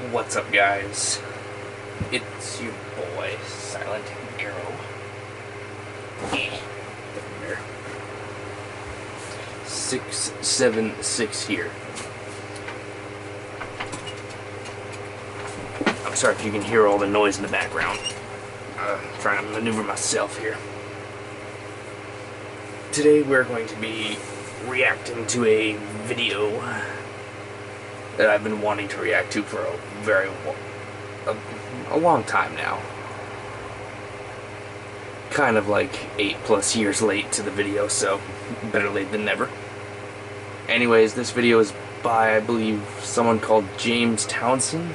What's up, guys? It's your boy, Silent Arrow. There. 676 here. I'm sorry if you can hear all the noise in the background. I'm trying to maneuver myself here. Today we're going to be reacting to a video that I've been wanting to react to for a long time now. Kind of like 8+ years late to the video, so better late than never. Anyways, this video is by, I believe, someone called James Townsend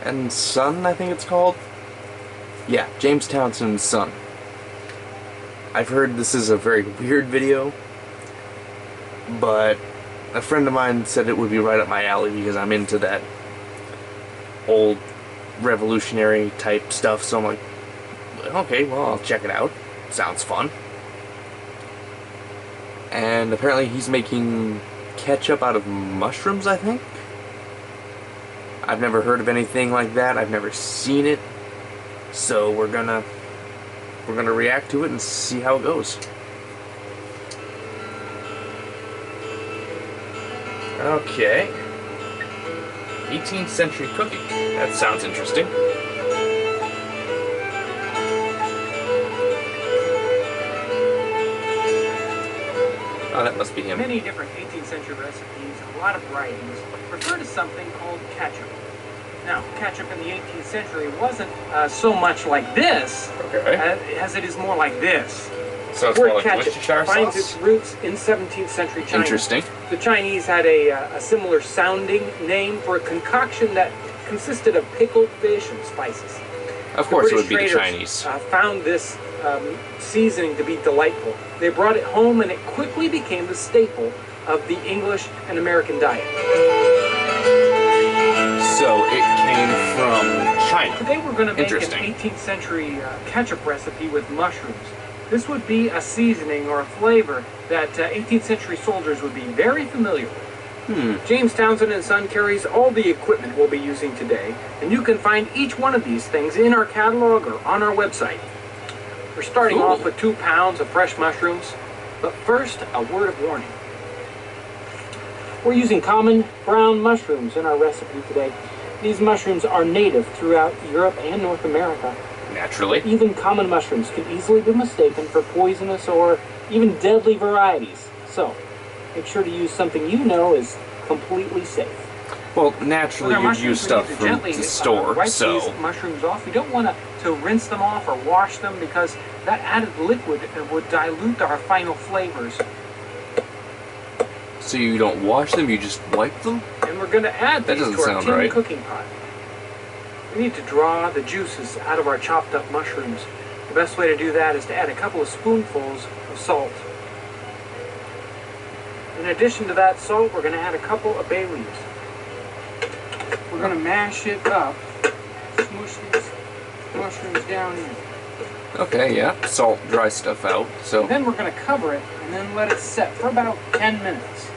and Son, I think it's called. Yeah, James Townsend's Son. I've heard this is a very weird video, but a friend of mine said it would be right up my alley because I'm into that old revolutionary type stuff, so I'm like, okay, well, I'll check it out. Sounds fun. And apparently he's making ketchup out of mushrooms, I think? I've never heard of anything like that. I've never seen it. So we're gonna react to it and see how it goes. Okay. 18th century cooking. That sounds interesting. Oh, that must be him. Many different 18th century recipes and a lot of varieties refer to something called ketchup. Now, ketchup in the 18th century wasn't so much like this, as it is more like this. So it's the more word like ketchup Worcestershire finds sauce? its roots in 17th century China. Interesting. The Chinese had a similar sounding name for a concoction that consisted of pickled fish and spices. Of course it would British be the traders, Chinese. found this seasoning to be delightful. They brought it home and it quickly became the staple of the English and American diet. So it came from China. Today we're going to make an Interesting. 18th century ketchup recipe with mushrooms. This would be a seasoning or a flavor that 18th century soldiers would be very familiar with. James Townsend and Son carries all the equipment we'll be using today, and you can find each one of these things in our catalog or on our website. We're starting off with 2 pounds of fresh mushrooms, but first, a word of warning. We're using common brown mushrooms in our recipe today. These mushrooms are native throughout Europe and North America. Naturally. Even common mushrooms can easily be mistaken for poisonous or even deadly varieties. So, make sure to use something you know is completely safe. Well, naturally you'd use stuff from the store, wipe so... these mushrooms off. You don't want to rinse them off or wash them because that added liquid would dilute our final flavors. So you don't wash them, you just wipe them? And we're going to add these to our tin right. cooking pot. We need to draw the juices out of our chopped up mushrooms. The best way to do that is to add a couple of spoonfuls of salt. In addition to that salt, we're going to add a couple of bay leaves. We're going to mash it up, smush these mushrooms down in. Okay, yeah. Salt dries stuff out, so... And then we're going to cover it and then let it set for about 10 minutes.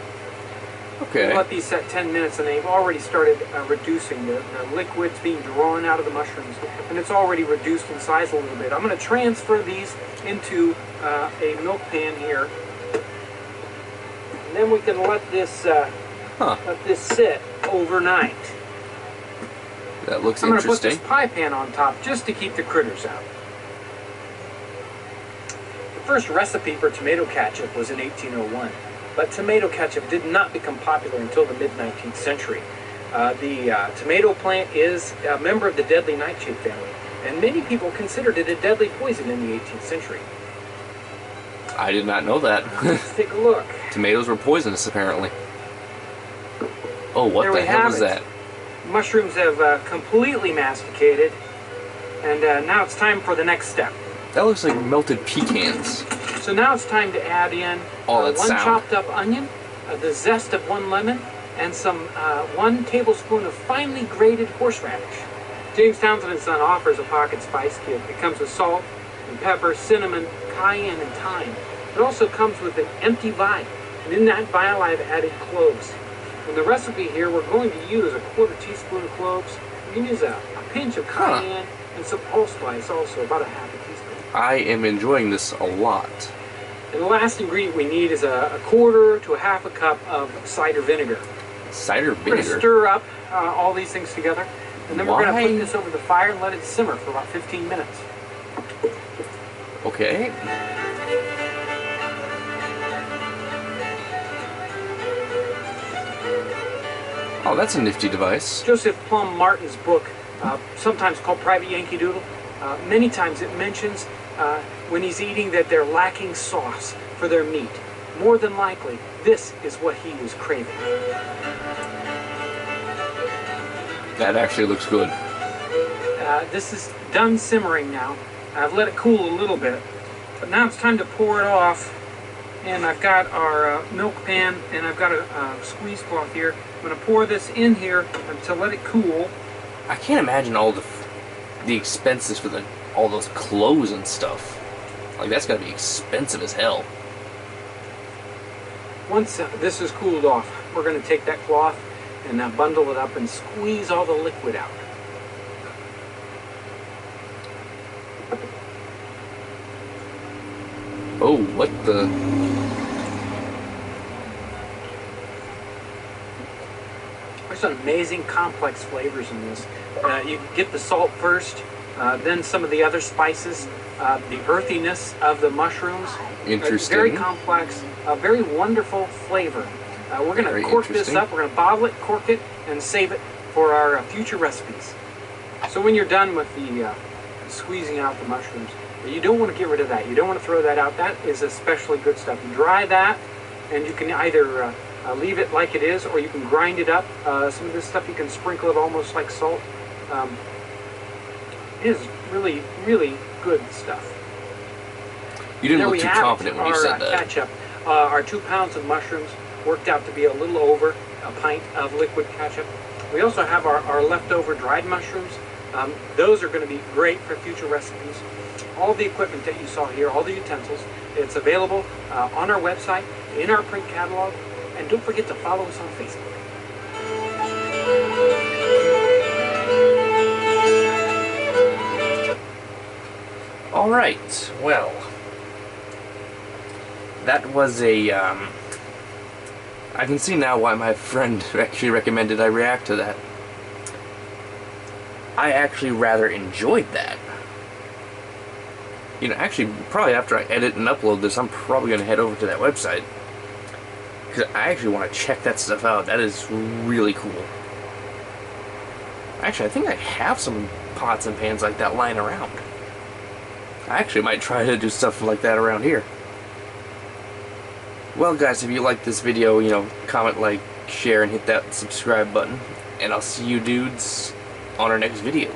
Okay. We'll let these set 10 minutes and they've already started reducing. The liquid's being drawn out of the mushrooms and it's already reduced in size a little bit. I'm going to transfer these into a milk pan here. And then we can let this sit overnight. That looks I'm going to put interesting. this pie pan on top just to keep the critters out. The first recipe for tomato ketchup was in 1801, but tomato ketchup did not become popular until the mid-19th century. The tomato plant is a member of the deadly nightshade family, and many people considered it a deadly poison in the 18th century. I did not know that. Let's take a look. Tomatoes were poisonous, apparently. Oh, what the hell was that? Mushrooms have completely masticated, and now it's time for the next step. That looks like melted pecans. So now it's time to add in one chopped up onion, the zest of 1 lemon, and some 1 tablespoon of finely grated horseradish. James Townsend and Son offers a pocket spice kit. It comes with salt and pepper, cinnamon, cayenne, and thyme. It also comes with an empty vial, and in that vial I've added cloves. In the recipe here, we're going to use a 1/4 teaspoon of cloves. We can use a pinch of cayenne and some allspice also, about a 1/2 teaspoon. I am enjoying this a lot. And the last ingredient we need is a 1/4 to a 1/2 cup of cider vinegar. Cider We're going to vinegar? stir up all these things together, and then we're going to Why? put this over the fire and let it simmer for about 15 minutes. Okay. Oh, that's a nifty device. Joseph Plum Martin's book, sometimes called Private Yankee Doodle, many times it mentions when he's eating that they're lacking sauce for their meat. More than likely, this is what he was craving. That actually looks good. This is done simmering now. I've let it cool a little bit, but now it's time to pour it off. And I've got our milk pan, and I've got a squeeze cloth here. I'm going to pour this in here to let it cool. I can't imagine all the expenses for all those clothes and stuff. Like, that's gotta be expensive as hell. Once this is cooled off, we're going to take that cloth and bundle it up and squeeze all the liquid out. Oh, what the... There's some amazing complex flavors in this. You get the salt first, then some of the other spices, the earthiness of the mushrooms. Interesting. Very complex, very wonderful flavor. We're going to cork this up, we're going to bottle it, cork it, and save it for our future recipes. So when you're done with the squeezing out the mushrooms, you don't want to get rid of that. You don't want to throw that out. That is especially good stuff. You dry that, and you can either leave it like it is, or you can grind it up. Some of this stuff you can sprinkle it almost like salt. It is really, really good stuff. You didn't look too confident when you said that. Ketchup. Our 2 pounds of mushrooms worked out to be a little over a pint of liquid ketchup. We also have our leftover dried mushrooms. Those are going to be great for future recipes. All the equipment that you saw here, all the utensils, it's available on our website, in our print catalog, and don't forget to follow us on Facebook. All right, well, that was a, I can see now why my friend actually recommended I react to that. I actually rather enjoyed that. You know, actually, probably after I edit and upload this, I'm probably going to head over to that website. Because I actually want to check that stuff out. That is really cool. Actually, I think I have some pots and pans like that lying around. I actually might try to do stuff like that around here. Well, guys, if you like this video, you know, comment, like, share, and hit that subscribe button. And I'll see you dudes on our next video.